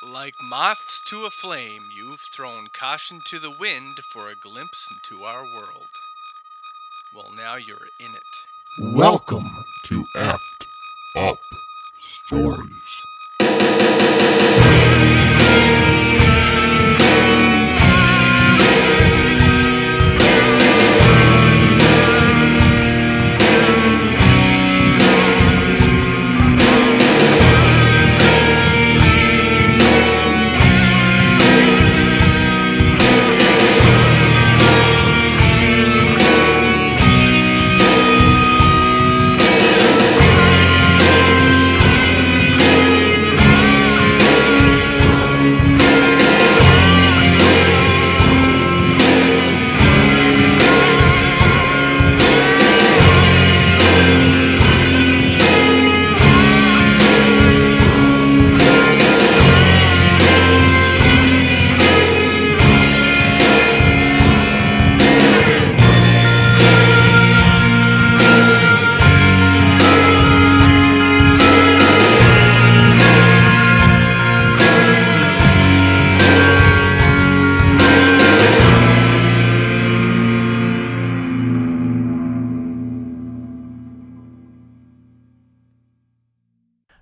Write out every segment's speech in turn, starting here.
Like moths to a flame, you've thrown caution to the wind for a glimpse into our world. Well, now you're in it. Welcome to Effed Up Stories.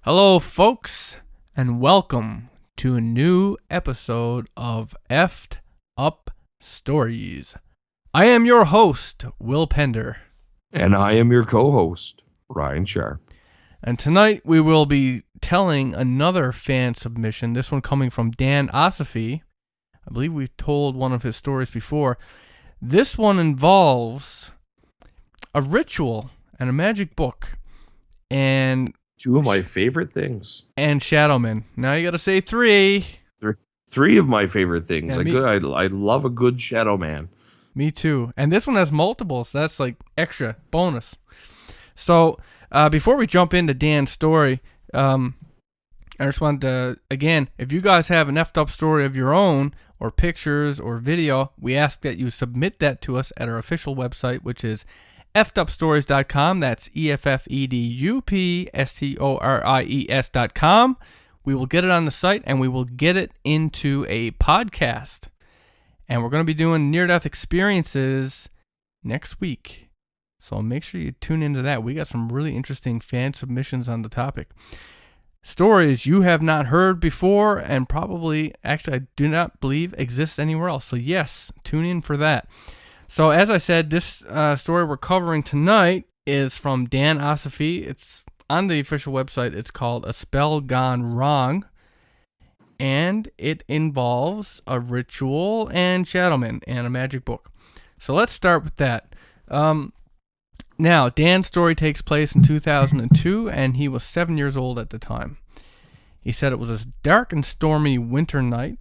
Hello, folks, and welcome to a new episode of Effed Up Stories. I am your host, Will Pender. And I am your co-host, Ryan Sharp. And tonight we will be telling another fan submission, this one coming from Dan Osafi. I believe we've told one of his stories before. This one involves a ritual and a magic book and Two of my favorite things. and Shadowman. Now you got to say three. Three of my favorite things. Yeah, I love a good shadow man. Me too. And this one has multiples. That's like extra bonus. So before we jump into Dan's story, I just wanted to, again, if you guys have an effed up story of your own or pictures or video, we ask that you submit that to us at our official website, which is effedupstories.com. That's effedupstories.com. We will get it on the site and we will get it into a podcast. And we're going to be doing near-death experiences next week. So make sure you tune into that. We got some really interesting fan submissions on the topic. Stories you have not heard before and probably, actually, I do not believe exists anywhere else. So yes, tune in for that. So as I said, this story we're covering tonight is from Dan Osafi. It's on the official website. It's called A Spell Gone Wrong. And it involves a ritual and Shadowman and a magic book. So let's start with that. Now, Dan's story takes place in 2002, and he was 7 years old at the time. He said it was a dark and stormy winter night,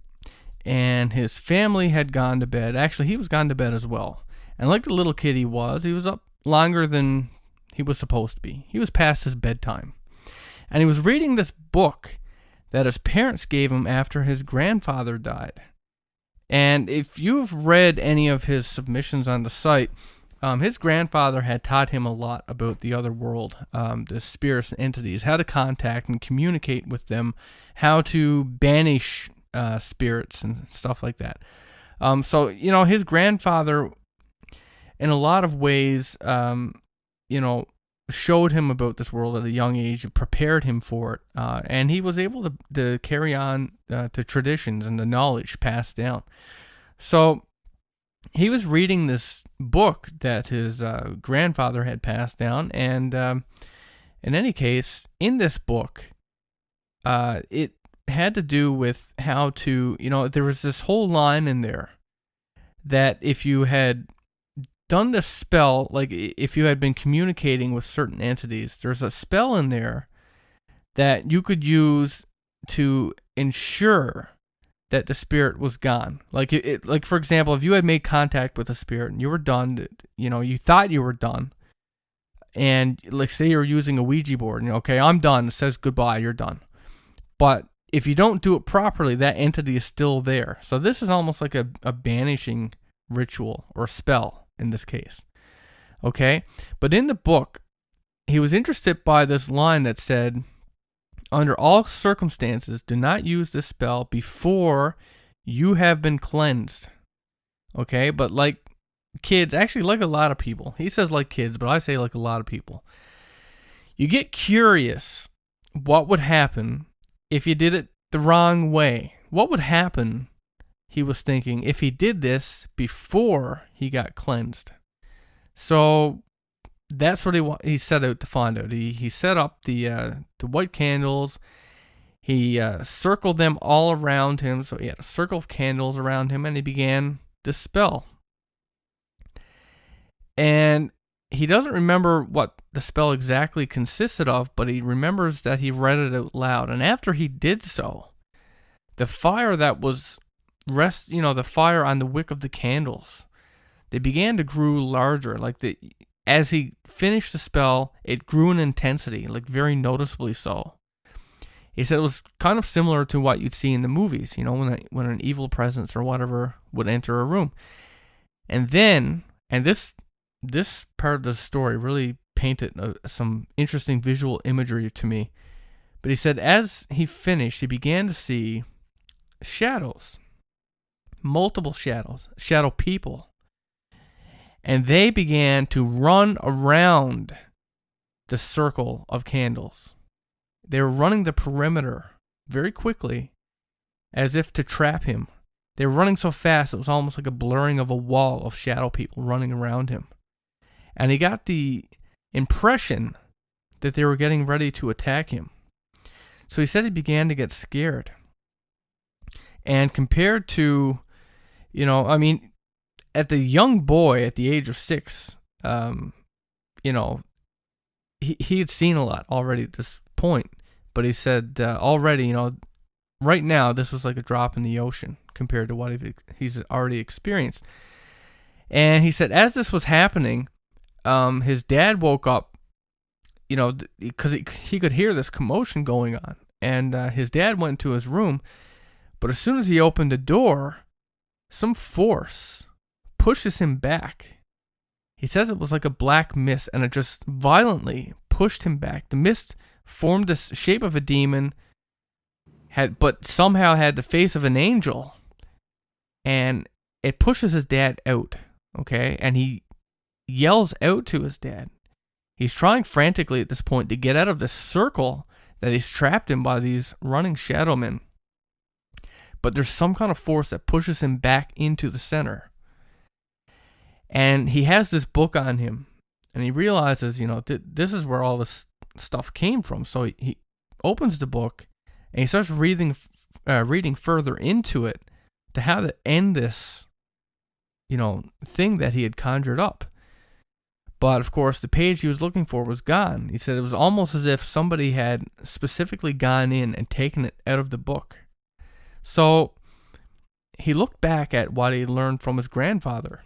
and his family had gone to bed. Actually, he was gone to bed as well. And like the little kid he was up longer than he was supposed to be. He was past his bedtime. And he was reading this book that his parents gave him after his grandfather died. And if you've read any of his submissions on the site, his grandfather had taught him a lot about the other world, the spirits and entities, how to contact and communicate with them, how to banish spirits and stuff like that. So, his grandfather, in a lot of ways, showed him about this world at a young age, prepared him for it, and he was able to carry on to traditions and the knowledge passed down. So he was reading this book that his grandfather had passed down, and in any case, in this book, it had to do with how to, there was this whole line in there that if you had done this spell, like if you had been communicating with certain entities, there's a spell in there that you could use to ensure that the spirit was gone. Like like for example, if you had made contact with a spirit and you were done, you thought you were done, and like say you're using a Ouija board and okay, I'm done, it says goodbye, you're done. But if you don't do it properly, that entity is still there. So this is almost like a banishing ritual or spell in this case. Okay? But in the book, he was interested by this line that said, Under all circumstances, do not use this spell before you have been cleansed. Okay, but like kids, actually like a lot of people. He says like kids, but I say like a lot of people. You get curious what would happen if you did it the wrong way. What would happen, he was thinking, if he did this before he got cleansed. So that's what he set out to find out. He set up the white candles. He circled them all around him. So he had a circle of candles around him, and he began the spell. And he doesn't remember what the spell exactly consisted of, but he remembers that he read it out loud. And after he did so, the fire that was the fire on the wick of the candles, they began to grow larger. As he finished the spell, it grew in intensity, like very noticeably so. He said it was kind of similar to what you'd see in the movies, when an evil presence or whatever would enter a room. And then, this part of the story really painted some interesting visual imagery to me. But he said as he finished, he began to see shadows, multiple shadows, shadow people. And they began to run around the circle of candles. They were running the perimeter very quickly, as if to trap him. They were running so fast, it was almost like a blurring of a wall of shadow people running around him. And he got the impression that they were getting ready to attack him. So he said he began to get scared. And compared to, at the young boy at the age of 6, he had seen a lot already at this point. But he said already, right now, this was like a drop in the ocean compared to what he's already experienced. And he said as this was happening, his dad woke up, because he could hear this commotion going on. And his dad went to his room. But as soon as he opened the door, some force pushes him back. He says it was like a black mist, and it just violently pushed him back. The mist formed the shape of a demon, but somehow had the face of an angel, and it pushes his dad out, okay? And he yells out to his dad. He's trying frantically at this point to get out of the circle that he's trapped in by these running shadow men. But there's some kind of force that pushes him back into the center. And he has this book on him, and he realizes, this is where all this stuff came from. So he opens the book, and he starts reading further into it to how to end this, thing that he had conjured up. But of course, the page he was looking for was gone. He said it was almost as if somebody had specifically gone in and taken it out of the book. So he looked back at what he learned from his grandfather,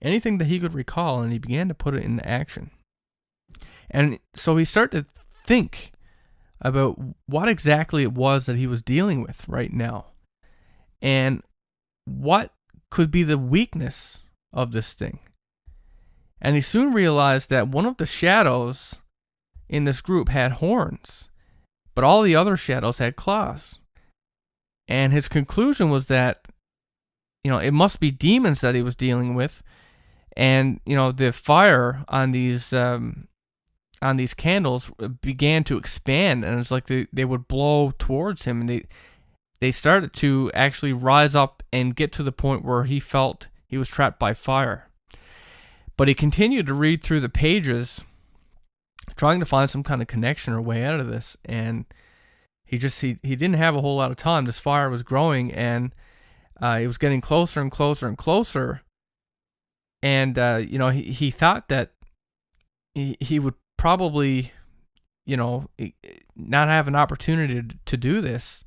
anything that he could recall, and he began to put it into action. And so he started to think about what exactly it was that he was dealing with right now, and what could be the weakness of this thing. And he soon realized that one of the shadows in this group had horns, but all the other shadows had claws. And his conclusion was that, it must be demons that he was dealing with. And, the fire on these candles began to expand, and it's like they would blow towards him, and they started to actually rise up and get to the point where he felt he was trapped by fire. But he continued to read through the pages, trying to find some kind of connection or way out of this, and he didn't have a whole lot of time. This fire was growing, and it was getting closer and closer and closer. And he thought that he would probably, not have an opportunity to do this.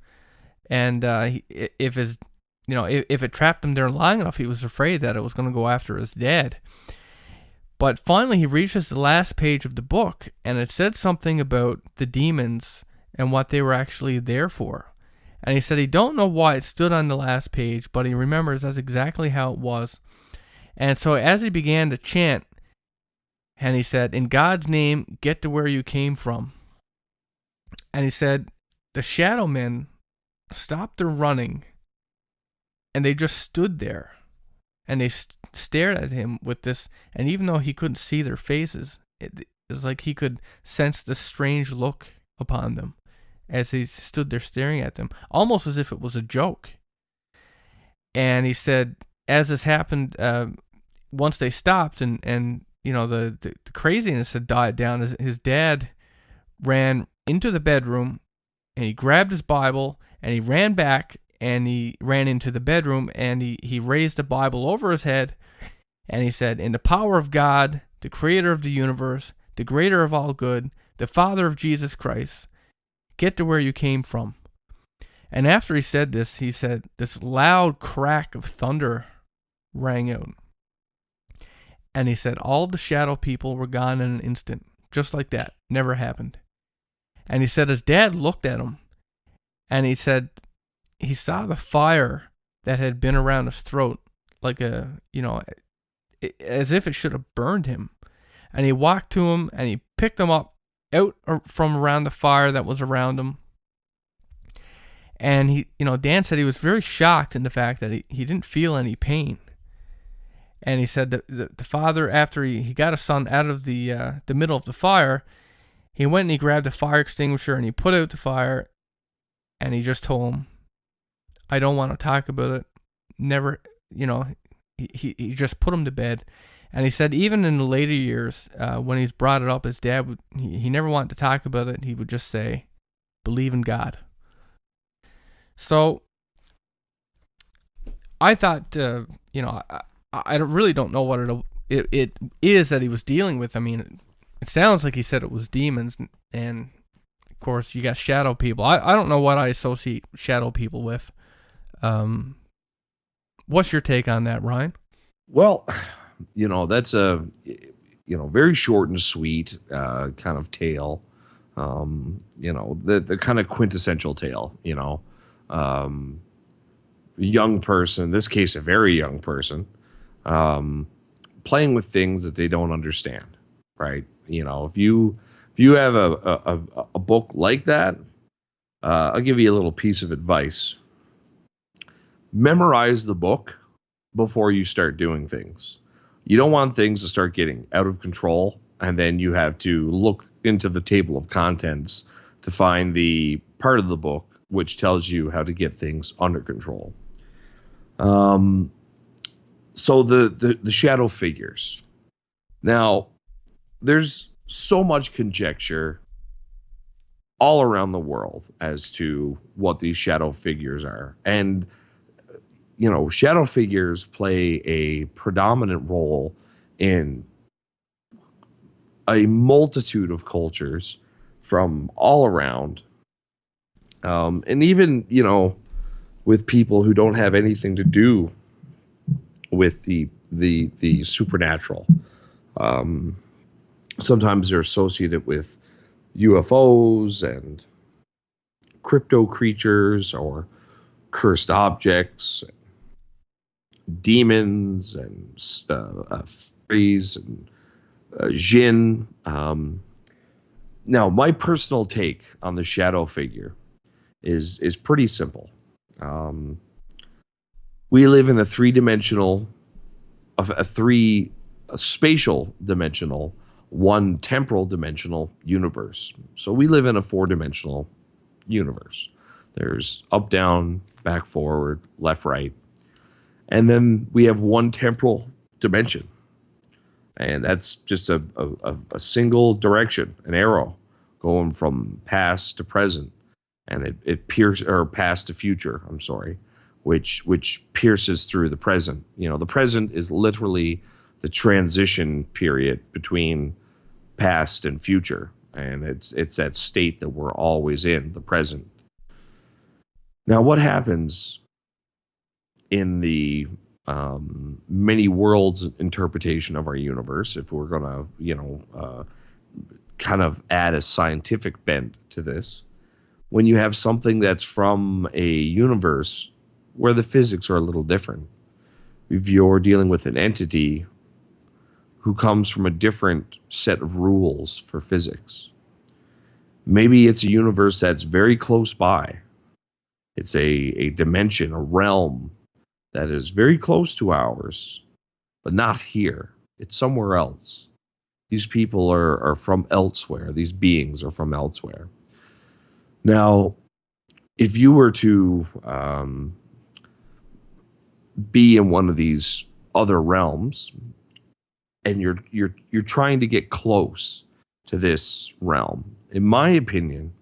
And if it trapped him there long enough, he was afraid that it was going to go after his dad. But finally, he reaches the last page of the book, and it said something about the demons and what they were actually there for. And he said he don't know why it stood on the last page, but he remembers that's exactly how it was. And so as he began to chant, and he said, "In God's name, get to where you came from." And he said the shadow men stopped their running and they just stood there and they stared at him with this. And even though he couldn't see their faces, it was like he could sense the strange look upon them as he stood there staring at them, almost as if it was a joke. And he said, as this happened, once they stopped and you know, the craziness had died down, his dad ran into the bedroom and he grabbed his Bible and he ran back and he ran into the bedroom and he raised the Bible over his head and he said, "In the power of God, the creator of the universe, the creator of all good, the Father of Jesus Christ, get to where you came from." And after he said this, he said this loud crack of thunder rang out. And he said all the shadow people were gone in an instant, just like that. Never happened. And he said his dad looked at him and he said he saw the fire that had been around his throat, like as if it should have burned him. And he walked to him and he picked him up out from around the fire that was around him. And Dan said he was very shocked in the fact that he didn't feel any pain. And he said that the father, after he got his son out of the middle of the fire, he went and he grabbed a fire extinguisher and he put out the fire. And he just told him, "I don't want to talk about it." Never, he just put him to bed. And he said even in the later years, when he's brought it up, his dad he never wanted to talk about it. He would just say, "Believe in God." So I thought, I really don't know what it is that he was dealing with. I mean, it sounds like he said it was demons, and of course you got shadow people. I don't know what I associate shadow people with. What's your take on that, Ryan? Well, that's a very short and sweet kind of tale. The kind of quintessential tale. A young person, in this case a very young person, playing with things that they don't understand, right? If you have a book like that, I'll give you a little piece of advice. Memorize the book before you start doing things. You don't want things to start getting out of control, and then you have to look into the table of contents to find the part of the book which tells you how to get things under control. So the shadow figures. Now, there's so much conjecture all around the world as to what these shadow figures are. And, shadow figures play a predominant role in a multitude of cultures from all around. And even, with people who don't have anything to do with the supernatural. Sometimes they're associated with UFOs and crypto creatures or cursed objects, demons and fairies and jinn. Now, my personal take on the shadow figure is pretty simple. We live in a spatial dimensional, one temporal dimensional universe. So we live in a 4-dimensional universe. There's up, down, back, forward, left, right. And then we have one temporal dimension. And that's just a single direction, an arrow going from past to present. And it pierces, or past to future, I'm sorry, which pierces through the present. The present is literally the transition period between past and future. And it's that state that we're always in, the present. Now, what happens in the many worlds interpretation of our universe, if we're going to, kind of add a scientific bent to this, when you have something that's from a universe where the physics are a little different, if you're dealing with an entity who comes from a different set of rules for physics, Maybe it's a universe that's very close by. It's a dimension, a realm that is very close to ours, but not here. It's somewhere else. These people are from elsewhere. These beings are from elsewhere. Now, if you were to be in one of these other realms, and you're trying to get close to this realm, in my opinion,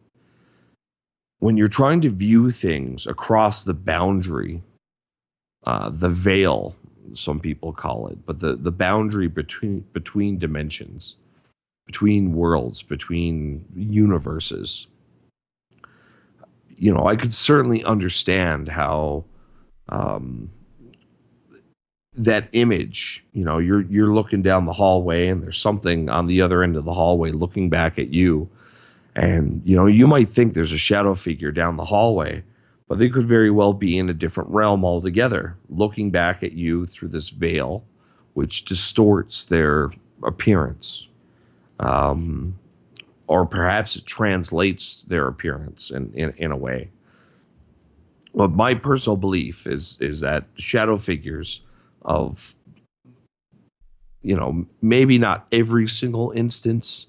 when you're trying to view things across the boundary, the veil, some people call it, but the boundary between dimensions, between worlds, between universes, I could certainly understand how that image, you're looking down the hallway and there's something on the other end of the hallway looking back at you. And, you might think there's a shadow figure down the hallway, but they could very well be in a different realm altogether, looking back at you through this veil, which distorts their appearance. Or perhaps it translates their appearance in a way. But my personal belief is that shadow figures of, maybe not every single instance,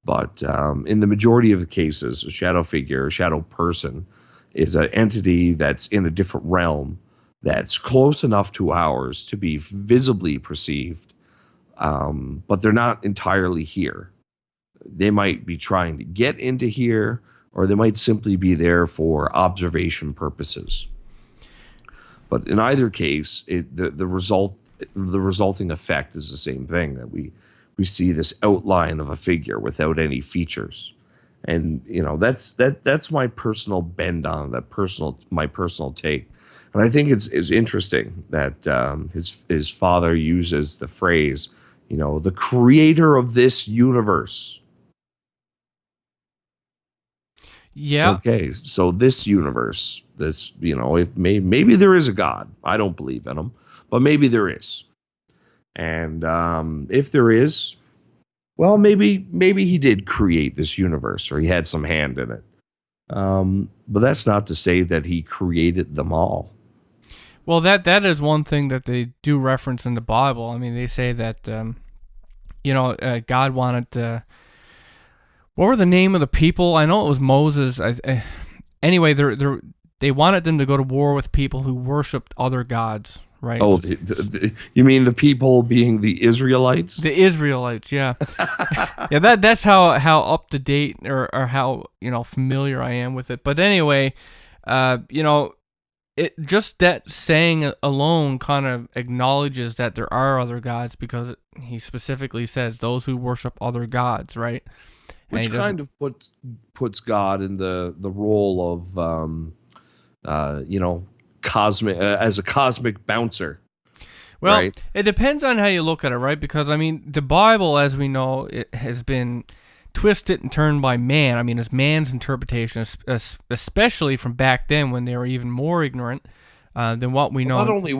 but in the majority of the cases, a shadow figure, a shadow person, is an entity that's in a different realm that's close enough to ours to be visibly perceived, but they're not entirely here. They might be trying to get into here, or they might simply be there for observation purposes. But in either case, the resulting effect is the same thing, that we see this outline of a figure without any features. And that's my personal bend on that, my personal take. And I think it's interesting that his father uses the phrase, the creator of this universe. Yeah. Okay, so this universe, maybe there is a God. I don't believe in him, but maybe there is. And if there is, well, maybe he did create this universe, or he had some hand in it. But that's not to say that he created them all. Well, that is one thing that they do reference in the Bible. I mean, they say that God wanted. What were the name of the people? I know it was Moses. Anyway, they wanted them to go to war with people who worshipped other gods, right? Oh, you mean the people being the Israelites? The Israelites, yeah. Yeah, that's how up to date or how familiar I am with it. But anyway, it just that saying alone kind of acknowledges that there are other gods, because he specifically says those who worship other gods, right? Which kind of puts God in the role of cosmic as a cosmic bouncer. Well, right? It depends on how you look at it, right? Because I mean, the Bible, as we know, it has been twisted and turned by man. I mean, it's man's interpretation, especially from back then when they were even more ignorant than what we know. Not only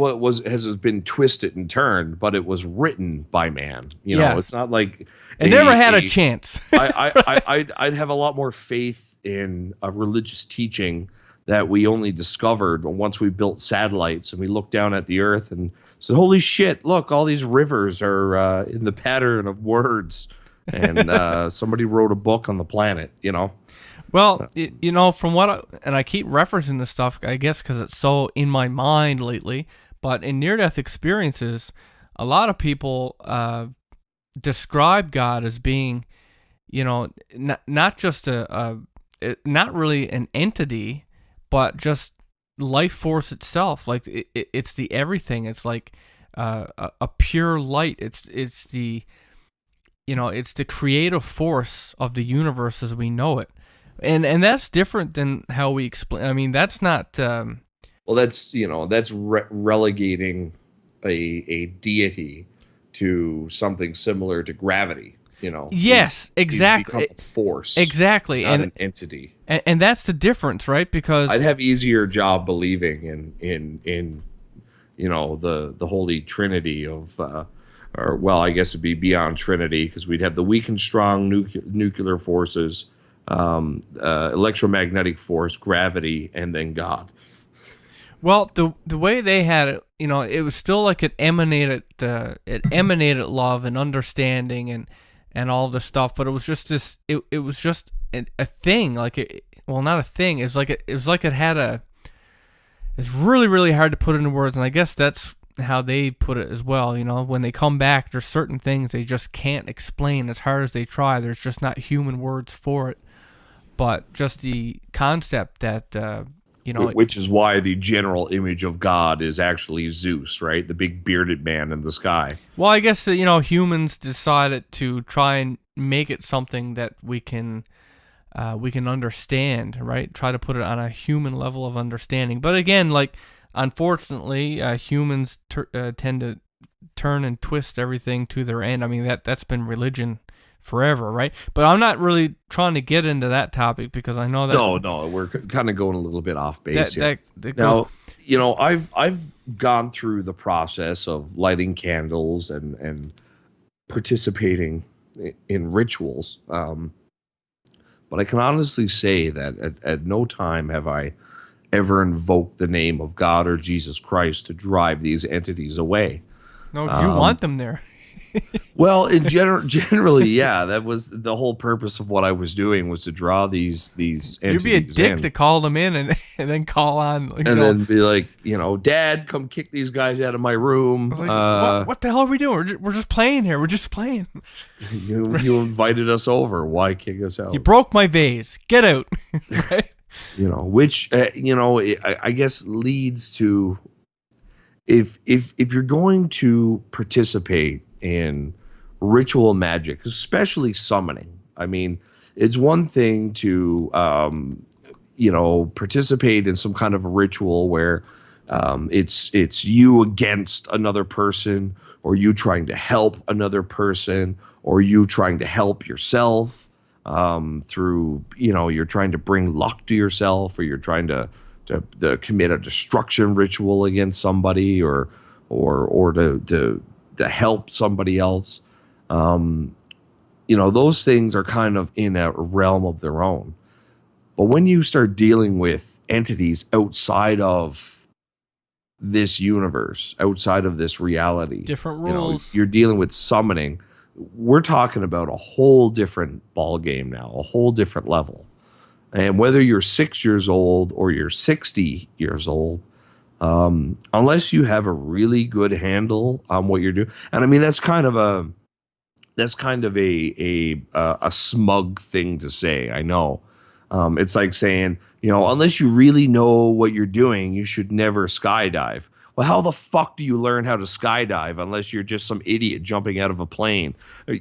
has been twisted and turned, but it was written by man. It's not like it never had a chance. I'd have a lot more faith in a religious teaching that we only discovered once we built satellites and we looked down at the Earth and said, "Holy shit! Look, all these rivers are in the pattern of words." And somebody wrote a book on the planet, Well, from what I keep referencing this stuff, I guess because it's so in my mind lately, but in near-death experiences, a lot of people describe God as being, not just not really an entity, but just life force itself. Like it's the everything. It's like a pure light. It's the it's the creative force of the universe as we know it. And that's different than how we explain. I mean, that's not. Well, that's relegating a deity to something similar to gravity. Yes, exactly. He's become a force, exactly, not an entity. And that's the difference, right? Because I'd have easier job believing in the Holy Trinity of. Or, well, I guess it'd be beyond Trinity, because we'd have the weak and strong nuclear forces, electromagnetic force, gravity, and then God. Well, the way they had it, it was still like it emanated love and understanding and all this stuff, but it was just this. It was just a thing, like well, not a thing. It had a. It's really really hard to put into words, and I guess that's how they put it as well. When they come back, there's certain things they just can't explain as hard as they try. There's just not human words for it, but just the concept that. Which is why the general image of God is actually Zeus, right? The big bearded man in the sky. Well, I guess that, humans decided to try and make it something that we can understand, right? Try to put it on a human level of understanding. But again, like, unfortunately, humans tend to turn and twist everything to their end. I mean, that's been religion forever, right? But I'm not really trying to get into that topic because I know that no, we're kind of going a little bit off base here. Now, I've gone through the process of lighting candles and participating in rituals, but I can honestly say that at no time have I ever invoked the name of God or Jesus Christ to drive these entities away. No, you want them there. Well, generally, yeah, that was the whole purpose of what I was doing, was to draw these entities. You'd be a dick to call them in and then call on, then be like, Dad, come kick these guys out of my room. Like, what the hell are we doing? We're just playing here. We're just playing. You invited us over. Why kick us out? You broke my vase. Get out. Right? Which I guess leads to, if you're going to participate in ritual magic, especially summoning. I mean, it's one thing to, participate in some kind of a ritual where it's you against another person, or you trying to help another person, or you trying to help yourself through, you're trying to bring luck to yourself, or you're trying to commit a destruction ritual against somebody, or to help somebody else. Those things are kind of in a realm of their own. But when you start dealing with entities outside of this universe, outside of this reality, different rules, you're dealing with summoning. We're talking about a whole different ball game now, a whole different level. And whether you're 6 years old or you're 60 years old, unless you have a really good handle on what you're doing, and I mean that's kind of a smug thing to say. I know, it's like saying, unless you really know what you're doing, you should never skydive. Well, how the fuck do you learn how to skydive unless you're just some idiot jumping out of a plane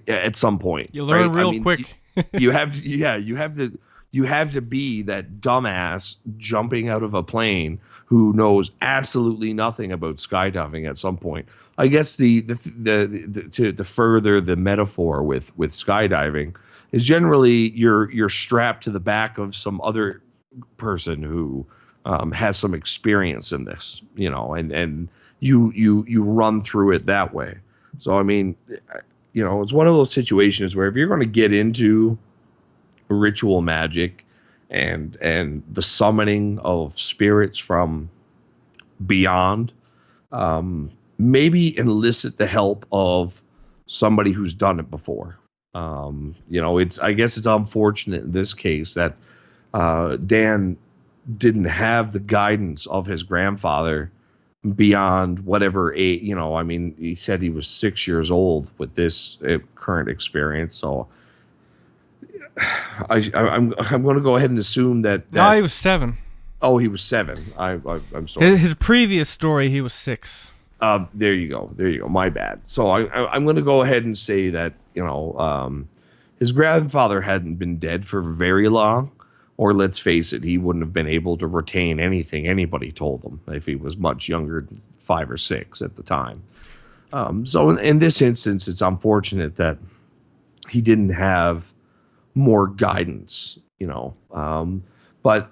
at some point? You learn right? real quick. You have to be that dumbass jumping out of a plane who knows absolutely nothing about skydiving at some point. I guess to further the metaphor with skydiving is generally you're strapped to the back of some other person who has some experience in this, and you run through it that way. So I mean, it's one of those situations where if you're going to get into ritual magic and the summoning of spirits from beyond, maybe elicit the help of somebody who's done it before. I guess it's unfortunate in this case that Dan didn't have the guidance of his grandfather beyond whatever age. I mean, he said he was 6 years old with this current experience, so I'm going to go ahead and assume that. No, he was 7. Oh, he was 7. I'm sorry. His previous story, he was 6. There you go. My bad. So I'm going to go ahead and say that his grandfather hadn't been dead for very long, or let's face it, he wouldn't have been able to retain anything anybody told him if he was much younger than 5 or 6 at the time. So in this instance, it's unfortunate that he didn't have more guidance, but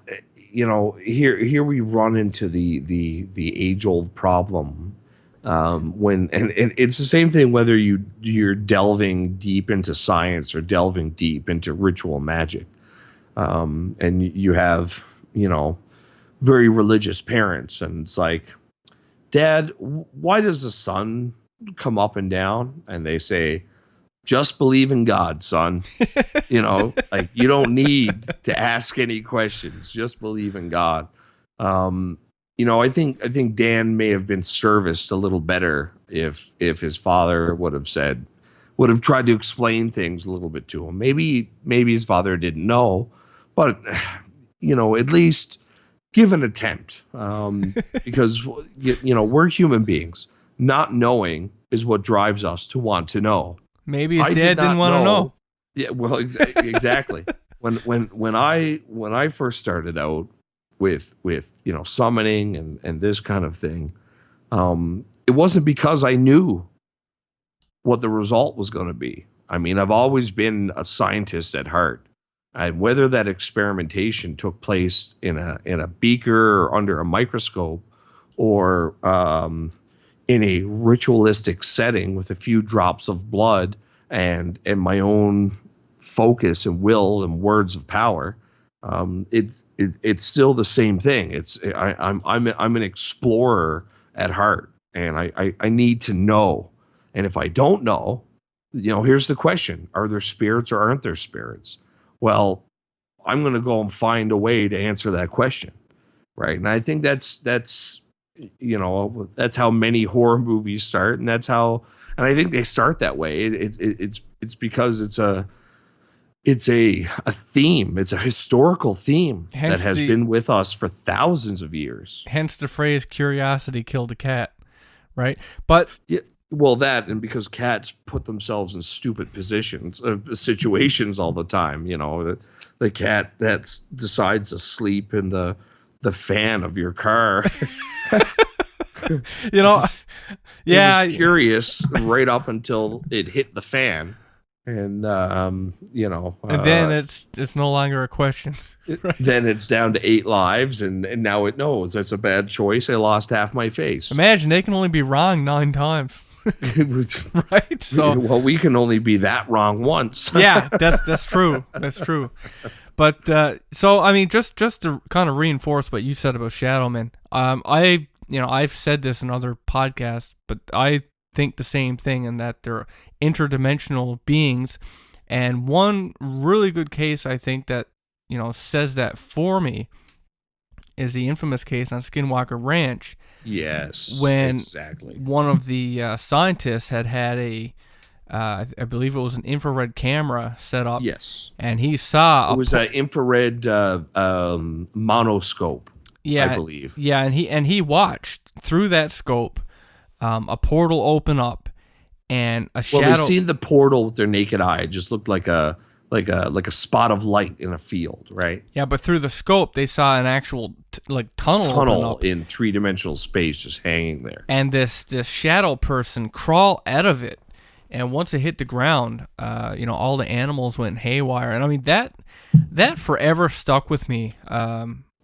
here we run into the age-old problem, when it's the same thing whether you're delving deep into science or delving deep into ritual magic. and you have, very religious parents, and it's like, Dad, why does the sun come up and down? And they say, just believe in God, son. Like, you don't need to ask any questions. Just believe in God. I think Dan may have been serviced a little better if his father would have tried to explain things a little bit to him. Maybe his father didn't know, but at least give an attempt, because we're human beings. Not knowing is what drives us to want to know. Maybe his dad didn't want to know. Yeah, well, exactly. when I first started out with summoning and this kind of thing, it wasn't because I knew what the result was going to be. I mean, I've always been a scientist at heart. And whether that experimentation took place in a beaker or under a microscope, or in a ritualistic setting with a few drops of blood and my own focus and will and words of power, it's still the same thing. I'm an explorer at heart, and I need to know. And if I don't know, here's the question: are there spirits or aren't there spirits? Well, I'm going to go and find a way to answer that question, right? And I think that's how many horror movies start, and and I think they start that way. It's because it's a theme. It's a historical theme that has been with us for thousands of years. Hence the phrase "curiosity killed a cat," right? But yeah. Well, that, and because cats put themselves in stupid situations all the time. The cat that decides to sleep in the fan of your car. Yeah. It was curious right up until it hit the fan, and and then it's no longer a question. Right? Then it's down to 8 lives, and now it knows that's a bad choice. I lost half my face. Imagine they can only be wrong 9 times. Right? So, well, we can only be that wrong once. Yeah, that's true. That's true. But so I mean, just to kind of reinforce what you said about Shadow Man, I've said this in other podcasts, but I think the same thing, in that they're interdimensional beings. And one really good case I think that says that for me is the infamous case on Skinwalker Ranch. Yes, when exactly. One of the scientists had I believe it was an infrared camera set up. Yes, and he saw it was an infrared monoscope. Yeah, I believe. Yeah, and he watched through that scope a portal open up, and a shadow. Well, they seen the portal with their naked eye. It just looked like a spot of light in a field, right? Yeah, but through the scope, they saw an actual tunnel open up in 3-dimensional space, just hanging there. And this shadow person crawl out of it, and once it hit the ground, all the animals went haywire. And I mean that forever stuck with me.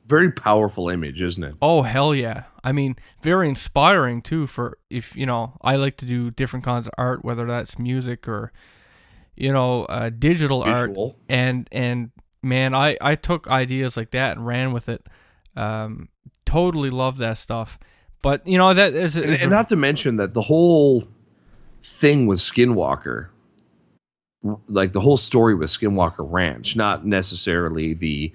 Very powerful image, isn't it? Oh, hell yeah. I mean, very inspiring too, for if I like to do different kinds of art, whether that's music or digital Visual art, and man, I took ideas like that and ran with it. Totally love that stuff. But that is, and not to mention that the whole thing with Skinwalker, like the whole story with Skinwalker Ranch, not necessarily the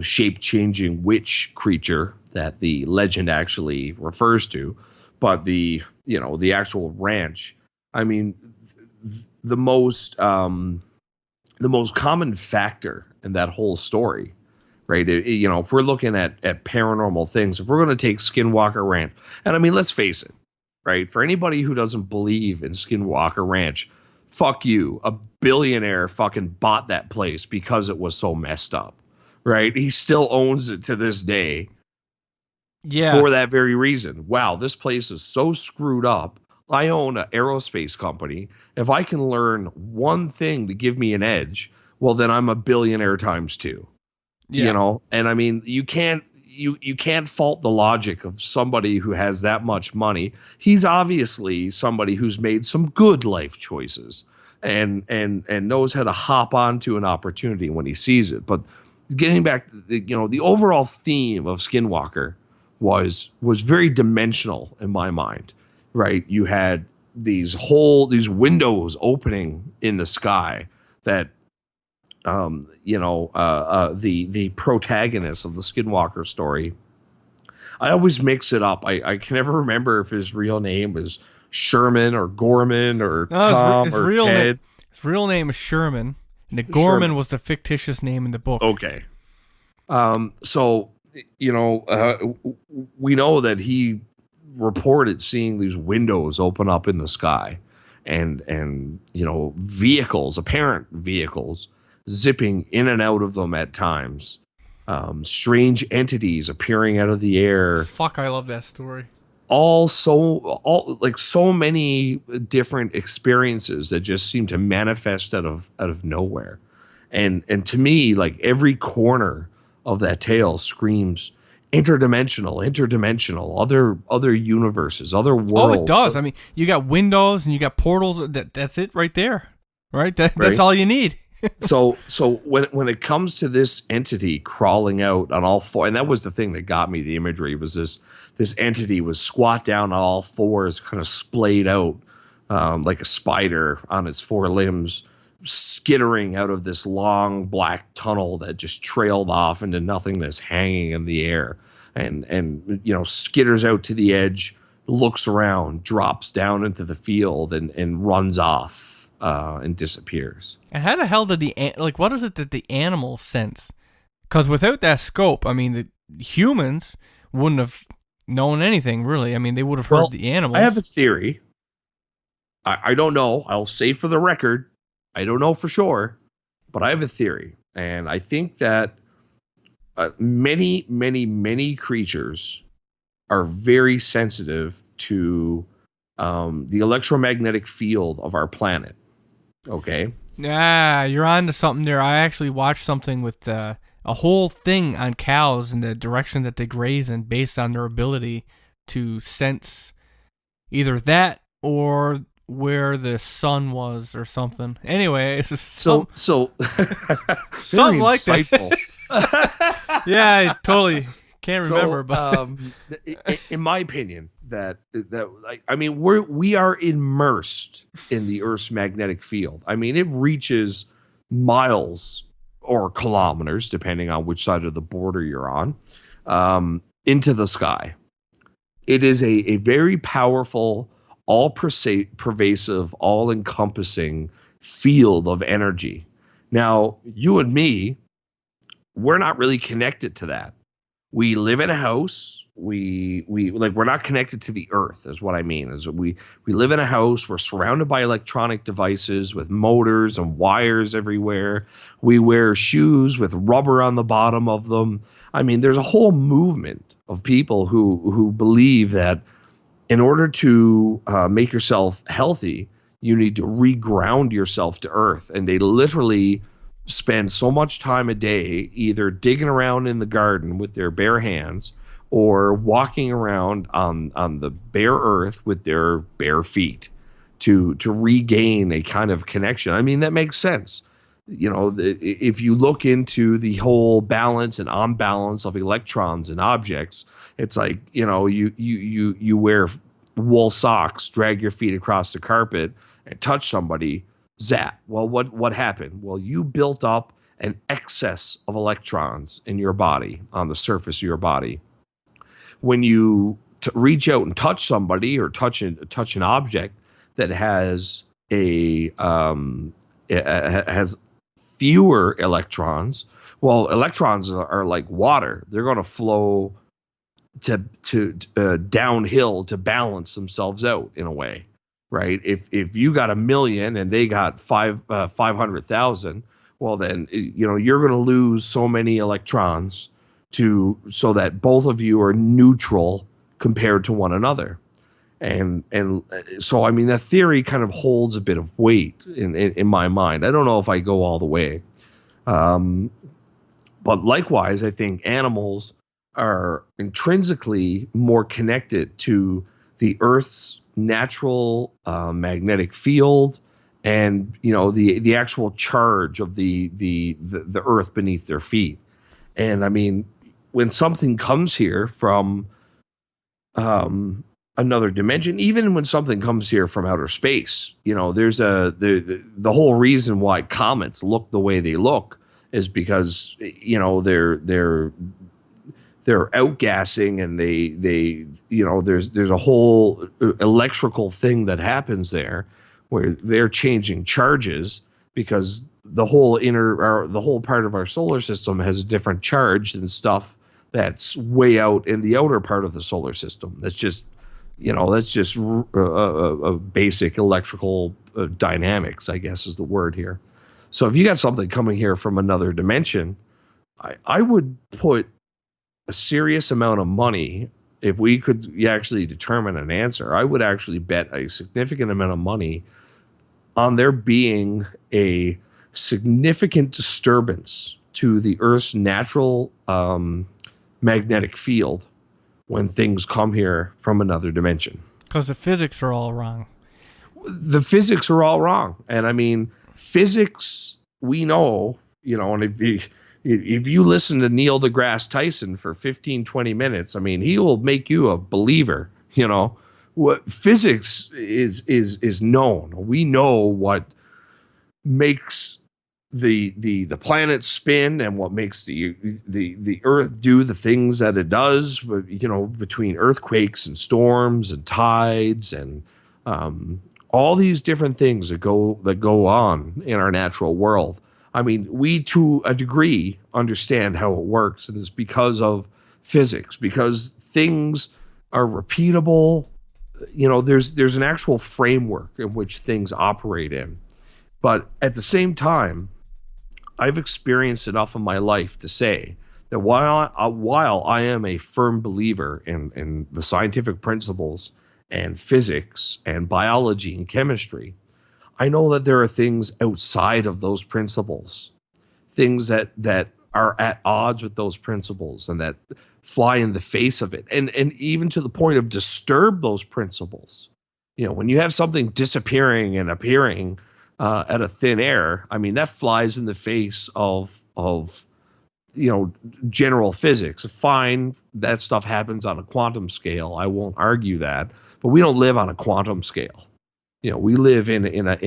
shape-changing witch creature that the legend actually refers to, but the actual ranch. I mean, the most common factor in that whole story, right? If we're looking at paranormal things, if we're going to take Skinwalker Ranch, and I mean, let's face it, right? For anybody who doesn't believe in Skinwalker Ranch, fuck you. A billionaire fucking bought that place because it was so messed up, right? He still owns it to this day. Yeah. For that very reason. Wow, this place is so screwed up. I own an aerospace company. If I can learn one thing to give me an edge, well, then I'm a billionaire times 2. Yeah. And I mean, you can't fault the logic of somebody who has that much money. He's obviously somebody who's made some good life choices. and knows how to hop onto an opportunity when he sees it. But getting back to the overall theme of Skinwalker was very dimensional in my mind, right? You had these windows opening in the sky that the protagonist of the Skinwalker story, I always mix it up. I can never remember if his real name was Sherman or Gorman or Tom or Ted. His real name is Sherman, and the Gorman Sherman was the fictitious name in the book. Okay. So, we know that he reported seeing these windows open up in the sky and apparent vehicles zipping in and out of them at times. Strange entities appearing out of the air. Fuck, I love that story. So many different experiences that just seem to manifest out of nowhere. And to me, like, every corner of that tale screams interdimensional, other universes, other worlds. Oh, it does. I mean, you got windows and you got portals. That's it right there, right? That's all you need. So when it comes to this entity crawling out on all four, and that was the thing that got me, the imagery was this entity was squat down on all fours, kind of splayed out like a spider on its four limbs, skittering out of this long black tunnel that just trailed off into nothingness, hanging in the air, and skitters out to the edge, looks around, drops down into the field, and runs off and disappears. And how the hell did what is it that the animals sense? Because without that scope, I mean, the humans wouldn't have known anything, really. I mean, they would have heard the animals. I have a theory. I don't know. I'll say for the record, I don't know for sure, but I have a theory. And I think that many, many, many creatures are very sensitive to the electromagnetic field of our planet. Okay? Yeah, you're on to something there. I actually watched something with a whole thing on cows and the direction that they graze in based on their ability to sense either that or where the sun was or something. Anyway, it's so something like insightful. That. Yeah, I totally can't remember. But in my opinion, we are immersed in the Earth's magnetic field. I mean, it reaches miles or kilometers, depending on which side of the border you're on, into the sky. It is a very powerful, all-pervasive, all-encompassing field of energy. Now, you and me, we're not really connected to that. We live in a house. We're not connected to the earth, is what I mean. Is we live in a house. We're surrounded by electronic devices with motors and wires everywhere. We wear shoes with rubber on the bottom of them. I mean, there's a whole movement of people who believe that in order to make yourself healthy, you need to reground yourself to earth. And they literally spend so much time a day either digging around in the garden with their bare hands or walking around on the bare earth with their bare feet to regain a kind of connection. I mean, that makes sense. If you look into the whole balance and unbalance of electrons and objects, it's like, you wear wool socks, drag your feet across the carpet and touch somebody, zap. Well, what happened? Well, you built up an excess of electrons in your body, on the surface of your body. When you reach out and touch somebody or touch an object that has has fewer electrons, well, electrons are like water. They're going to flow to downhill to balance themselves out in a way, right? If you got 1 million and they got 500,000, well, then you're going to lose so many electrons so that both of you are neutral compared to one another. And so, I mean, that theory kind of holds a bit of weight in my mind. I don't know if I go all the way. But likewise, I think animals are intrinsically more connected to the Earth's natural magnetic field and the actual charge of the earth beneath their feet. And I mean, when something comes here from another dimension, even when something comes here from outer space, there's the whole reason why comets look the way they look is because they're outgassing, and there's a whole electrical thing that happens there where they're changing charges, because the whole part of our solar system has a different charge than stuff that's way out in the outer part of the solar system. That's just basic electrical dynamics, I guess is the word here. So if you got something coming here from another dimension, I would put a serious amount of money. If we could actually determine an answer, I would actually bet a significant amount of money on there being a significant disturbance to the Earth's natural magnetic field when things come here from another dimension. Because the physics are all wrong. The physics are all wrong. And I mean, physics, we know, and if you listen to Neil deGrasse Tyson for 15, 20 minutes, I mean, he will make you a believer. What physics is known. We know what makes the planets spin, and what makes the Earth do the things that it does, between earthquakes and storms and tides and all these different things that go on in our natural world. I mean, we, to a degree, understand how it works, and it's because of physics, because things are repeatable. There's an actual framework in which things operate in. But at the same time, I've experienced enough of my life to say that while I am a firm believer in the scientific principles and physics and biology and chemistry, I know that there are things outside of those principles, things that are at odds with those principles and that fly in the face of it, and even to the point of disturb those principles. When you have something disappearing and appearing out of thin air, I mean, that flies in the face of general physics. Fine, that stuff happens on a quantum scale. I won't argue that, but we don't live on a quantum scale. We live in a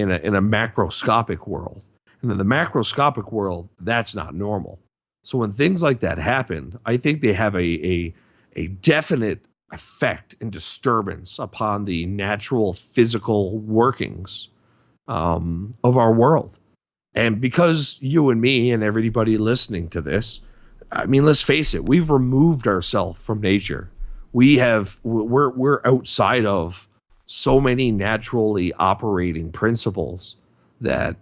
macroscopic world, and in the macroscopic world, that's not normal. So when things like that happen, I think they have a definite effect and disturbance upon the natural physical workings of our world. And because you and me and everybody listening to this, I mean, let's face it, we've removed ourselves from nature. We're outside of so many naturally operating principles that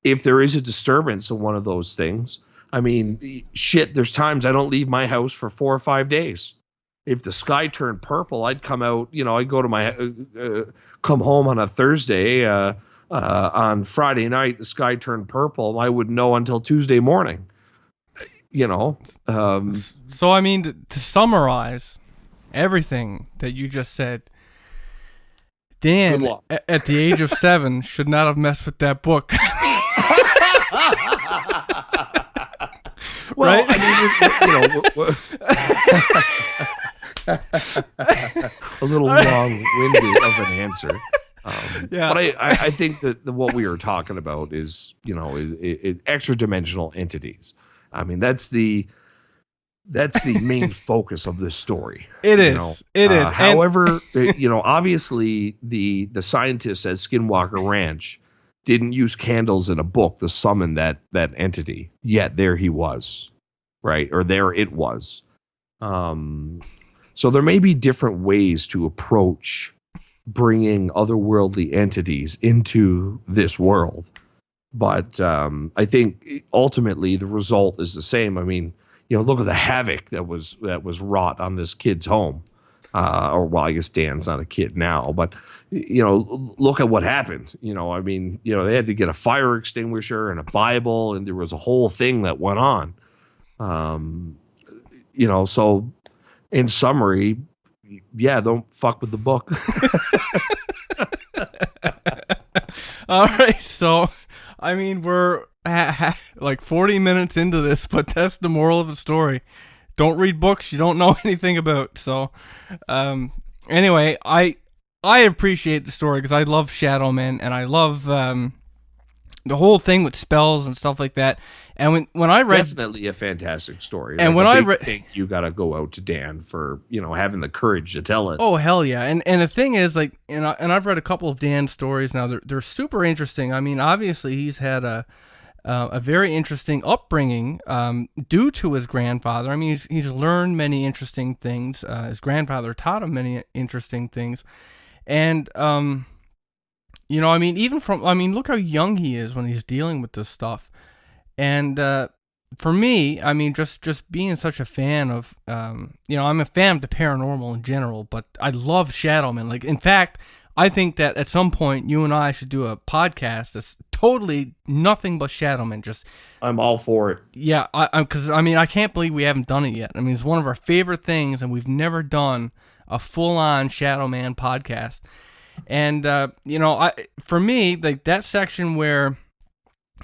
if there is a disturbance in one of those things, I mean, shit, there's times I don't leave my house for 4 or 5 days. If the sky turned purple, I'd come out, I'd go to come home on a Thursday. On Friday night, the sky turned purple. I wouldn't know until Tuesday morning. So, I mean, to summarize everything that you just said, Dan, at the age of 7, should not have messed with that book. Well, right? A little long-winded of an answer. Yeah. But I think that what we are talking about is extra-dimensional entities. I mean, that's the main focus of this story. It is. However, obviously the scientists at Skinwalker Ranch didn't use candles in a book to summon that entity. Yet there he was, right? Or there it was. So there may be different ways to approach bringing otherworldly entities into this world. But I think ultimately the result is the same. I mean, look at the havoc that was wrought on this kid's home. I guess Dan's not a kid now, but look at what happened. I mean, they had to get a fire extinguisher and a Bible, and there was a whole thing that went on. So in summary, yeah, don't fuck with the book. All right, so I mean we're like 40 minutes into this, but that's the moral of the story. Don't read books you don't know anything about. So, anyway, I appreciate the story because I love Shadow Men and I love the whole thing with spells and stuff like that. And when I read, definitely a fantastic story. And like when I read, you got to go out to Dan for having the courage to tell it. oh hell yeah! And the thing is, like, and I've read a couple of Dan's stories now. They're super interesting. I mean, obviously he's had a very interesting upbringing due to his grandfather. I mean, he's learned many interesting things. His grandfather taught him many interesting things, and I mean, look how young he is when he's dealing with this stuff. And for me, I mean, just being such a fan of, I'm a fan of the paranormal in general, but I love Shadow Men. Like, in fact, I think that at some point you and I should do a podcast that's totally nothing but Shadow Men. I'm all for it. Yeah, because I can't believe we haven't done it yet. I mean, it's one of our favorite things, and we've never done a full-on Shadow Man podcast. And for me, like that section where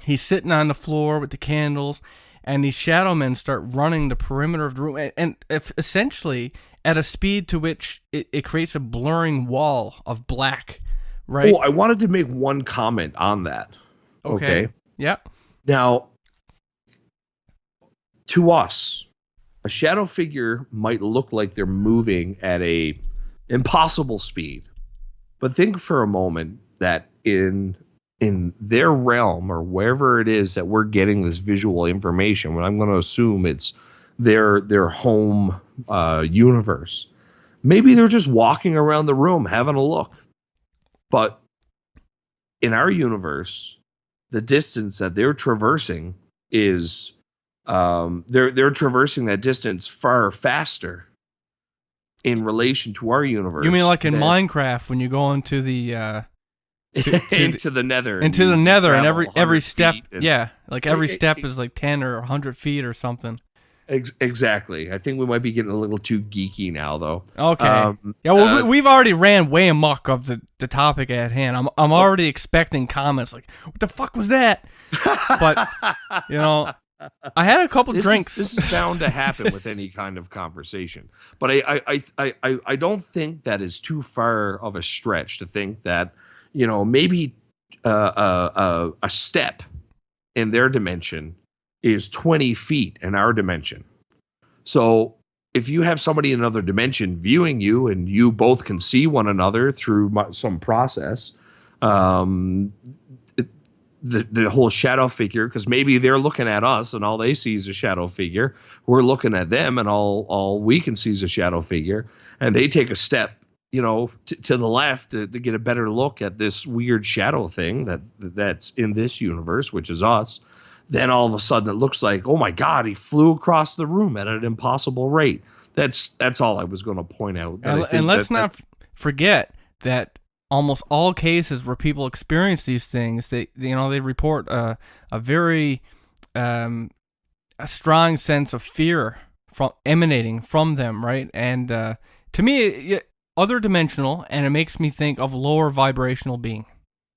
he's sitting on the floor with the candles, and these shadow men start running the perimeter of the room, and essentially at a speed to which it creates a blurring wall of black, right? Oh, I wanted to make one comment on that. Okay. Yeah. Now, to us, a shadow figure might look like they're moving at a impossible speed. But think for a moment that in their realm or wherever it is that we're getting this visual information, when I'm going to assume it's their home universe, maybe they're just walking around the room having a look. But in our universe, the distance that they're traversing is they're traversing that distance far faster in relation to our universe. You mean like in Minecraft when you go into the into the nether, and every step, every step is like 10 or 100 feet or something. Exactly. I think we might be getting a little too geeky now, though. Okay. We've already ran way amok of the topic at hand. I'm already expecting comments like, "What the fuck was that?" But I had a couple drinks. This is bound to happen with any kind of conversation. But I don't think that is too far of a stretch to think that maybe a step in their dimension is 20 feet in our dimension. So if you have somebody in another dimension viewing you and you both can see one another through some process, the whole shadow figure, because maybe they're looking at us and all they see is a shadow figure. We're looking at them and all we can see is a shadow figure. And they take a step, to the left to get a better look at this weird shadow thing that's in this universe, which is us. Then all of a sudden it looks like, oh my God, he flew across the room at an impossible rate. That's all I was going to point out. And let's not forget that almost all cases where people experience these things, they report a very a strong sense of fear emanating from them, right? And to me, other dimensional, and it makes me think of lower vibrational being.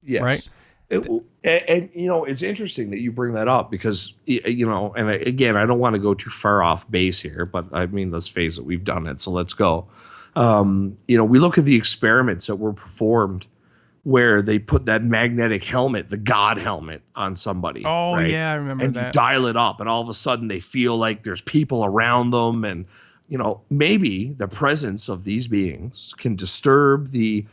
Yes. Right. And it's interesting that you bring that up because and again, I don't want to go too far off base here, but I mean, let's face it, we've done it, so let's go. We look at the experiments that were performed where they put that magnetic helmet, the God helmet, on somebody. Oh, right? yeah, I remember and that. And you dial it up, and all of a sudden they feel like there's people around them, and maybe the presence of these beings can disturb the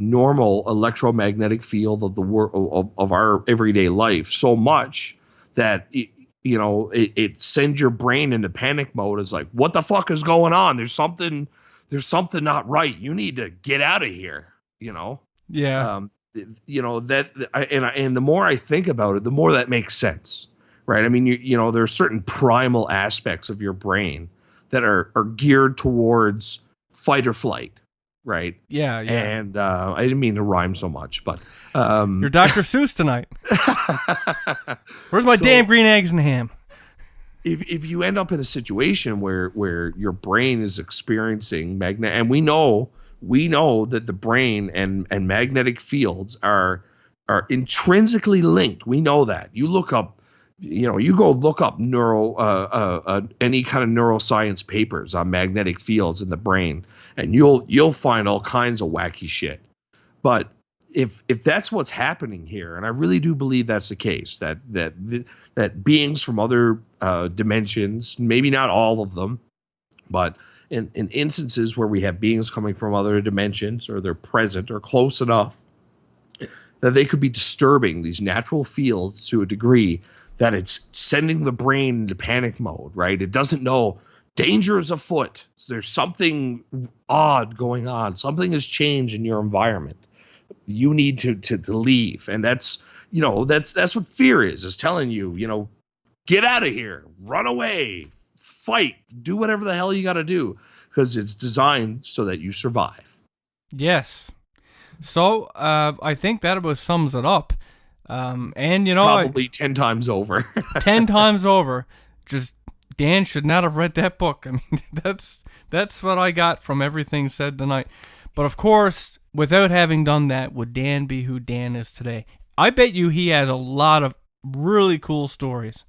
normal electromagnetic field of the world of our everyday life so much that it sends your brain into panic mode. It's like, what the fuck is going on? There's something not right. You need to get out of here. Yeah. And the more I think about it, the more that makes sense, right? I mean, there are certain primal aspects of your brain that are geared towards fight or flight. Right. Yeah. And I didn't mean to rhyme so much, but you're Dr. Seuss tonight. Where's my damn green eggs and ham? If you end up in a situation where your brain is experiencing and we know we know that the brain and magnetic fields are intrinsically linked. We know that. You look up, you go look up any kind of neuroscience papers on magnetic fields in the brain, and you'll find all kinds of wacky shit. But if that's what's happening here, and I really do believe that's the case, that beings from other dimensions, maybe not all of them, but in instances where we have beings coming from other dimensions, or they're present or close enough that they could be disturbing these natural fields to a degree that it's sending the brain into panic mode, right? It doesn't know danger is afoot. So there's something odd going on. Something has changed in your environment. You need to leave. And that's what fear is telling you, get out of here, run away, fight, do whatever the hell you got to do, because it's designed so that you survive. Yes. So I think that about sums it up. And probably 10 times over. 10 times over. Just Dan should not have read that book. I mean, that's what I got from everything said tonight. But of course, without having done that, would Dan be who Dan is today? I bet you he has a lot of really cool stories.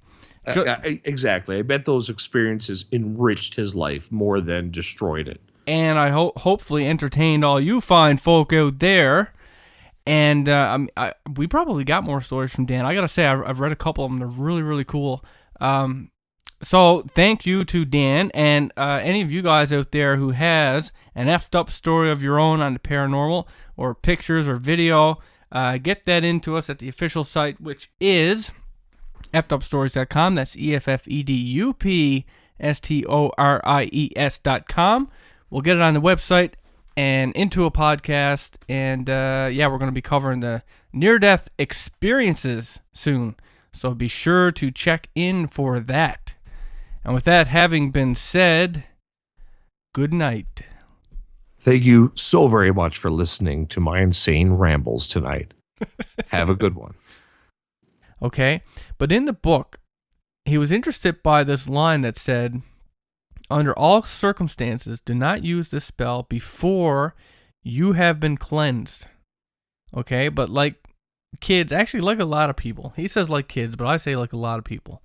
Exactly. I bet those experiences enriched his life more than destroyed it. And I hopefully entertained all you fine folk out there. And we probably got more stories from Dan. I got to say, I've read a couple of them. They're really, really cool. So thank you to Dan. And any of you guys out there who has an effed up story of your own on the paranormal, or pictures or video, get that into us at the official site, which is effedupstories.com. That's EFFEDUPSTORIES.com. We'll get it on the website and into a podcast. And we're going to be covering the near-death experiences soon. So be sure to check in for that. And with that having been said, good night. Thank you so very much for listening to my insane rambles tonight. Have a good one. Okay, but in the book, he was interested by this line that said, under all circumstances, do not use this spell before you have been cleansed. Okay, but like kids, actually like a lot of people. He says like kids, but I say like a lot of people.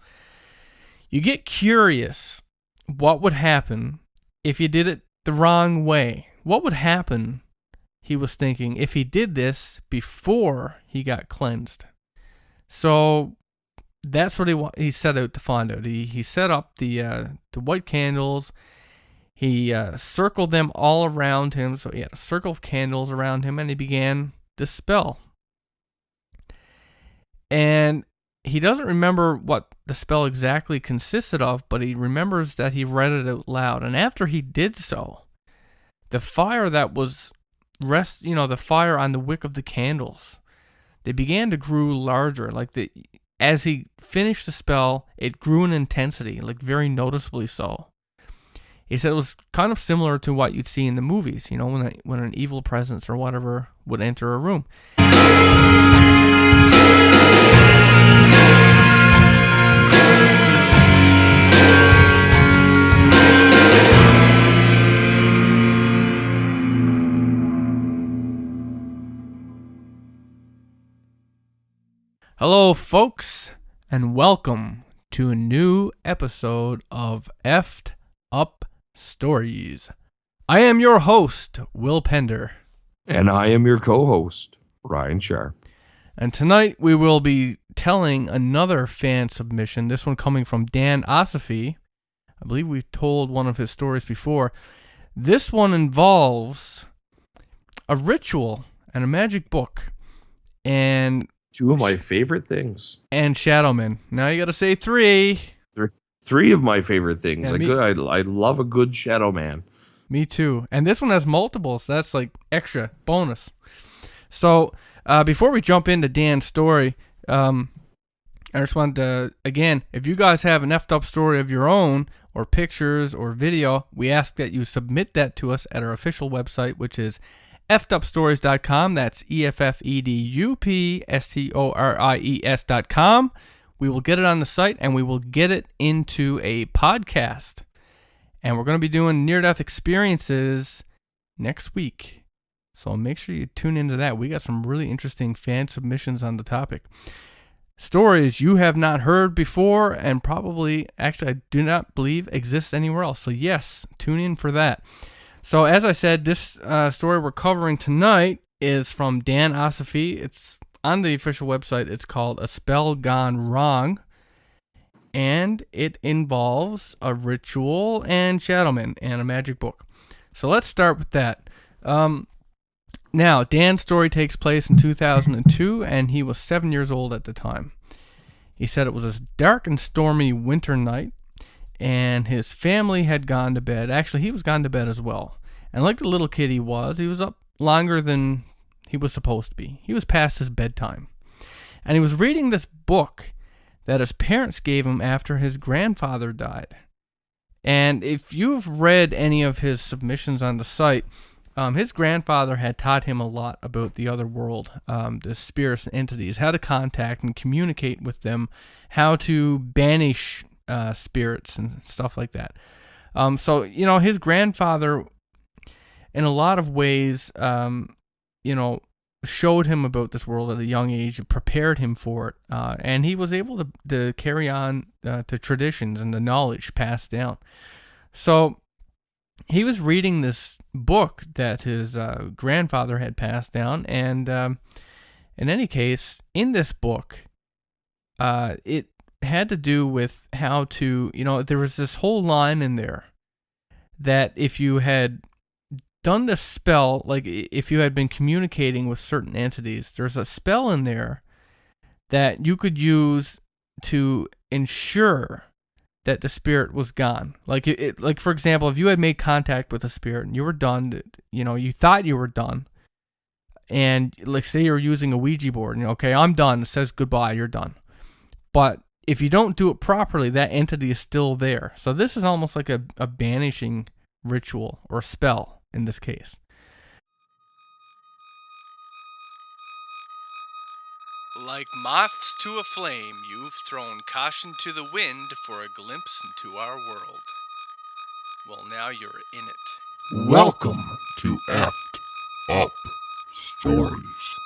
You get curious what would happen if you did it the wrong way. What would happen, he was thinking, if he did this before he got cleansed. So that's what he set out to find out. He set up the white candles. He circled them all around him. So he had a circle of candles around him, and he began the spell. And he doesn't remember what the spell exactly consisted of, but he remembers that he read it out loud. And after he did so, the fire that was the fire on the wick of the candles, they began to grow larger. As he finished the spell, it grew in intensity, like very noticeably so. He said it was kind of similar to what you'd see in the movies, when an evil presence or whatever would enter a room. Hello, folks, and welcome to a new episode of Effed Up Stories. I am your host, Will Pender. And I am your co-host, Ryan Sharp. And tonight we will be telling another fan submission, this one coming from Dan Osafi. I believe we've told one of his stories before. This one involves a ritual and a magic book. And two of my favorite things. And Shadow Men. Now you got to say three. Three of my favorite things. Yeah, I love a good Shadow Man. Me too. And this one has multiples. So that's like extra bonus. So before we jump into Dan's story, I just wanted to, again, if you guys have an effed up story of your own, or pictures or video, we ask that you submit that to us at our official website, which is effedupstories.com. That's EFFEDUPSTORIES.com. We will get it on the site, and we will get it into a podcast. And we're going to be doing near-death experiences next week. So make sure you tune into that. We got some really interesting fan submissions on the topic. Stories you have not heard before and probably, actually, I do not believe exists anywhere else. So yes, tune in for that. So as I said, this story we're covering tonight is from Dan Osafi. It's on the official website. It's called A Spell Gone Wrong. And it involves a ritual and shadowmen and a magic book. So let's start with that. Now, Dan's story takes place in 2002, and he was 7 years old at the time. He said it was a dark and stormy winter night, and his family had gone to bed. Actually, he was gone to bed as well. And like the little kid he was up longer than he was supposed to be. He was past his bedtime. And he was reading this book that his parents gave him after his grandfather died. And if you've read any of his submissions on the site, his grandfather had taught him a lot about the other world, the spirits and entities, how to contact and communicate with them, how to banish spirits and stuff like that. So, his grandfather, in a lot of ways, showed him about this world at a young age, prepared him for it, and he was able to carry on to traditions and the knowledge passed down. So he was reading this book that his grandfather had passed down, and in any case, in this book, it had to do with how to, there was this whole line in there that if you had done the spell, like if you had been communicating with certain entities, there's a spell in there that you could use to ensure that the spirit was gone. Like like for example, if you had made contact with a spirit and you were done, you thought you were done, and like say you're using a Ouija board, and okay, I'm done. It says goodbye, you're done. But if you don't do it properly, that entity is still there. So this is almost like a banishing ritual or spell in this case. Like moths to a flame, you've thrown caution to the wind for a glimpse into our world. Well, now you're in it. Welcome to Effed Up Stories.